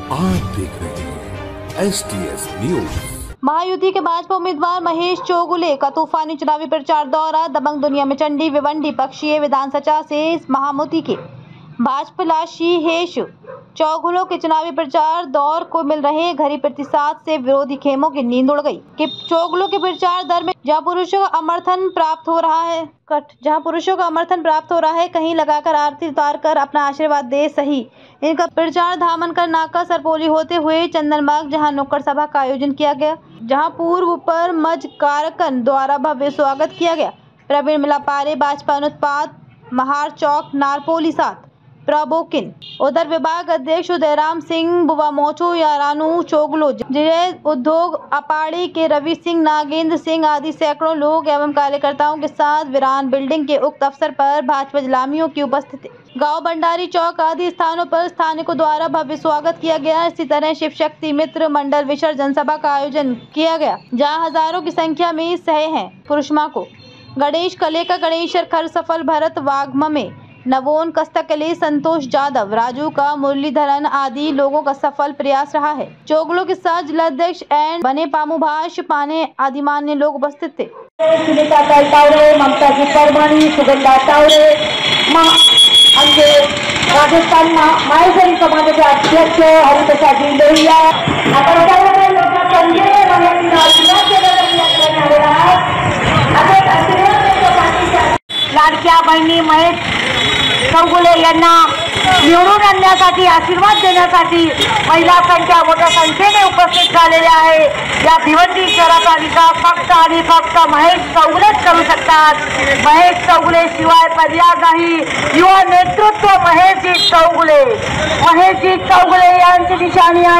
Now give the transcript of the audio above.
आप देख रहे हैं STS न्यूज। महायुति के भाजपा उम्मीदवार महेश चौगुले का तूफानी चुनावी प्रचार दौरा। दबंग दुनिया में चंडी भिवंडी पक्षीय विधानसभा से महायुति के भाजपाशी हेश चौगुले के चुनावी प्रचार दौर को मिल रहे घरी प्रतिसाद से विरोधी खेमों की नींद उड़ गई कि चौगुले के प्रचार दर में जहां पुरुषों का समर्थन प्राप्त हो रहा है कहीं लगाकर आरती उतार कर अपना आशीर्वाद दे सही। इनका प्रचार धामन कर नाका सरपोली होते हुए चंदनबाग जहां नुक्कड़ सभा का आयोजन किया गया, जहां पूर्व पर मज कारकन द्वारा भव्य स्वागत किया गया। प्रवीण मिलापारे भाजपा अनुत्पाद महार चौक नारपोली साथ प्रबोकिन उधर विभाग अध्यक्ष उदयराम सिंह बुवामोचो यारानू चोगलो जिले उद्योग अपाड़ी के रवि सिंह नागेंद्र सिंह आदि सैकड़ों लोग एवं कार्यकर्ताओं के साथ वीरान बिल्डिंग के उक्त अवसर पर भाजपा जिलामियों की उपस्थिति गांव भंडारी चौक आदि स्थानों पर स्थानिकों द्वारा भव्य स्वागत किया गया। इसी तरह शिव शक्ति मित्र मंडल विसर्जन सभा का आयोजन किया गया, जहां हजारों की संख्या में सहे हैं पुरुषमा को गणेश कलेका गणेशर खर सफल भरत वाघम में नवोन कस्तकले संतोष जादव राजू का मुरलीधरन आदि लोगों का सफल प्रयास रहा है। चौगुले के साथ जिलाध्यक्ष एंड बने पामुभाष पाने आदि मान्य लोग उपस्थित थे। सुनीता तावरे, ममता जी परमानी, सुगंधा तावरे, राजस्थान माहेश्वरी समाजाचे अध्यक्ष हरिप्रसाद लोहिया लाडक्या बहिणी महेश चौगुले यांना निवडून आणण्यासाठी आशीर्वाद देण्यासाठी महिला संख्या मोठ्या संख्येने उपस्थित झालेल्या आहे। या भिवंडी शहराचा विकास फक्त आणि फक्त महेश चौगुलेच करू शकतात। महेश चौगुले शिवाय पर्याय नाही। युवा नेतृत्व महेशजी चौगुले यांची निशाणी आहे।